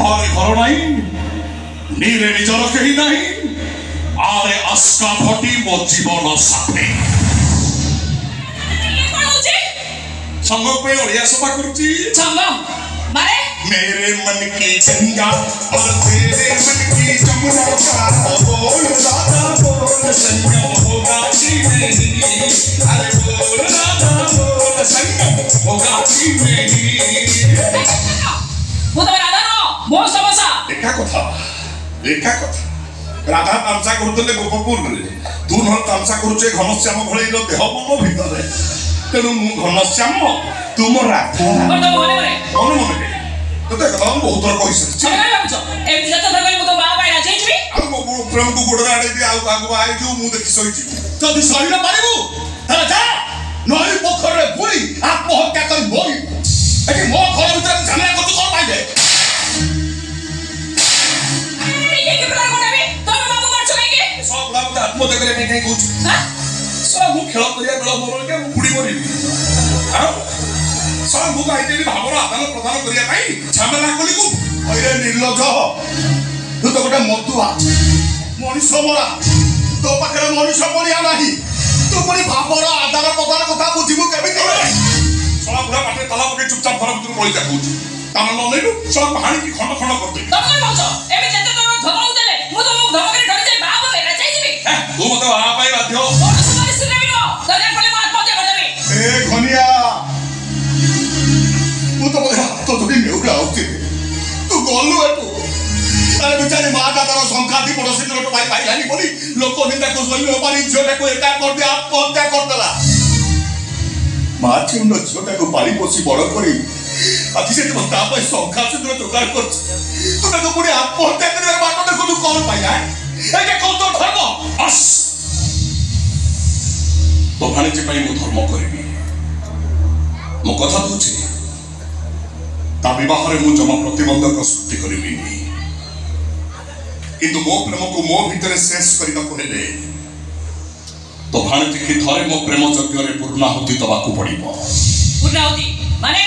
बाहर घर नहीं नीरे निजर कहीं नहीं आरे अस्का भटी मो जीवन साथे संग पे ओडिया सभा करूची संग मारे मेरे मन की गंगा और तेरे मन की जमुना का बोल राधा बोल संगम होगा कि नहीं अरे बोल राधा बोल संगम होगा कि नहीं वो तो राधा नो मोर समसा देखा कथा राधा तामसा करते गोपपुर तू न तामसा करुचे घनश्याम भले देह मन भितर तेणु मु घनश्याम तुम राधा मन मन तो बहुत थर कहि प्रेम को गोड़ आड़े दि आगु आए जो मु देखि सही जदि सही न पारिबु तारा जा नई पोखर रे बुड़ी आत्महत्या कर बोई एटी मो घर भीतर झमेला कर कोन पाइबे ये के प्रकार कोटाबे तोर बाबू मारछ के सब बाबू आत्महत्या करे नहीं कुछ हां सब मु खेल करिया बेला मोर के मु बुड़ी मरिबी हां सब मु गाइते भी भाबर आदान प्रदान करिया पाई झमेला कली को ओरे निर्लज तू तो गोटे मधुआ मनीष मरा तो पाखे मनीष मरिया नहीं तू पुणी भावर आदान प्रदान कथा बुझू केमी सला बुढ़ा पाटे ताला पके चुपचाप घर भीतर पड़ी जा कहूँ ताना न लेलु सब कहानी की खंड खंड करते तब कोन बोलछ एबे जते तो धमक देले मु तो धमक रे डर जाई बाप मेरा जाई जिबी तू मते आ पाई बाध्य कोन सुनाई सुनाई नो दरकार पले बात पते बडबे ए घनिया तू तो बोले तो भी मेउला होती तू गलु एटू अरे बेचारे मां का तारा संखाती पड़ोसी लोट भाई भाई लानी बोली लोक निंदा को सही हो पारी झोटा को एका कर दे आत्महत्या कर देला मां छिन झोटा को पाली पोसी बड़ करी आखि से तो ता पे संखाती तो जोगाड़ कर तू तो पुरी आत्महत्या करबा बाटो देखो तू कौन पाइया ए के कौन तो धर्म बस तो भाणिजे पई मु धर्म करबी मो कथा दूची ता विवाह रे मु जमा प्रतिबंधक सृष्टि करबी किंतु मो प्रेम को मो भीतर शेष करने को हेले तो भाणजी की थरे मो प्रेम यज्ञ रे पूर्णाहुति दबाकू पड़िबो पूर्णाहुति माने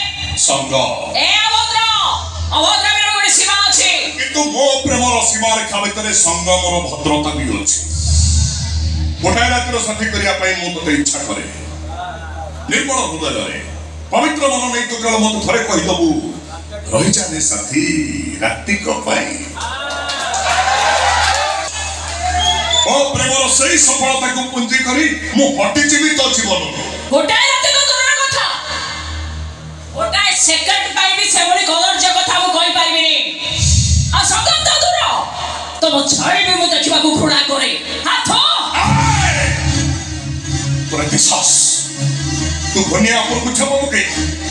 संग ए अभद्र मेरा गोटे सीमा अछि किंतु मो प्रेम रो सीमा रेखा भीतर संगम रो भद्रता भी अछि गोटाय रातिर साथी करिया पई मु तते इच्छा करे निर्मल हृदय रे पवित्र मन नै तो केवल मत थरे कहि दबु रहि जाने साथी राति को पाई ओ प्रेमर सही सफलता को पुंजी करी मु हटि जीवी तो जीवन गोटाय राति को तोर कथा गोटाय सेकंड पाई भी सेवली कलर जे कथा मु कहि पाइबिनी आ सगम तो दूर तो मो छाई भी मु देखिबा को घृणा करे हाथ तोरा विश्वास तू घनिया पर कुछ बम के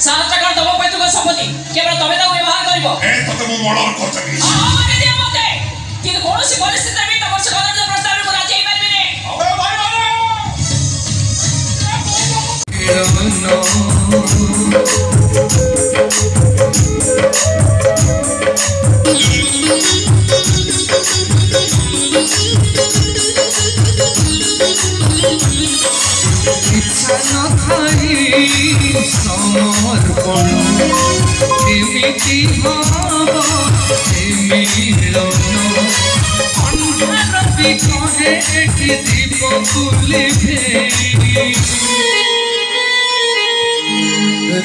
7 टका दबो पे तू संपत्ति केवल तबे तो व्यवहार करबो ए तते मु मर्डर कर सकी माने दिया मते कि कोन सी परिस्थिति में तमर से कलर जे प्रस्ताव को राजी पाइबिनी अबे भाई इच्छा न थाई समर्पण एमिति भाव मिलन अंधार भी कहे एटी दीप फुले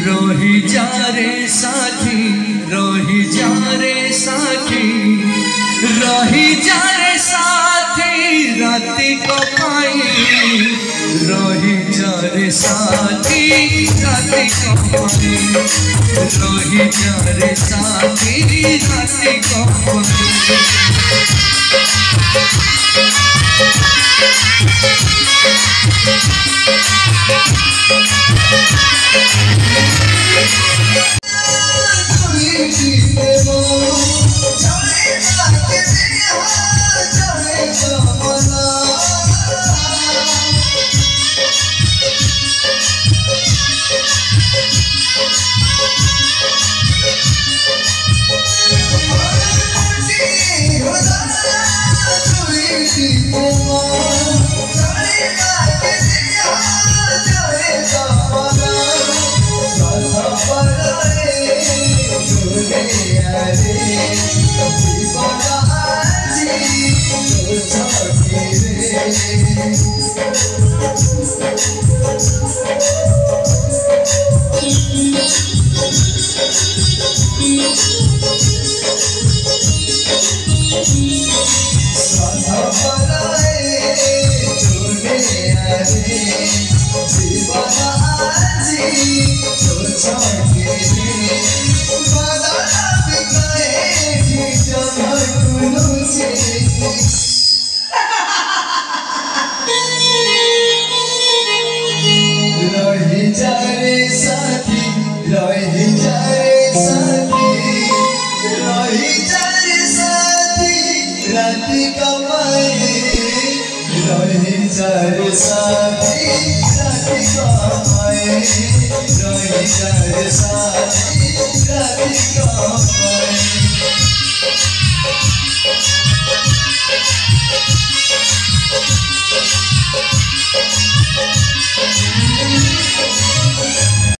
रही जा रे साथी रही जा रे साथी रही जा रे साथी राति को पाई रही जा रे साथी राति को पाई रही जा रे साथी राति को पाई रही जा रे साथी रही जा रे साथी रही जा रे साथी राती कमाए रही जा रे साथी राती कमाए रही जा रे साथी राती कमाए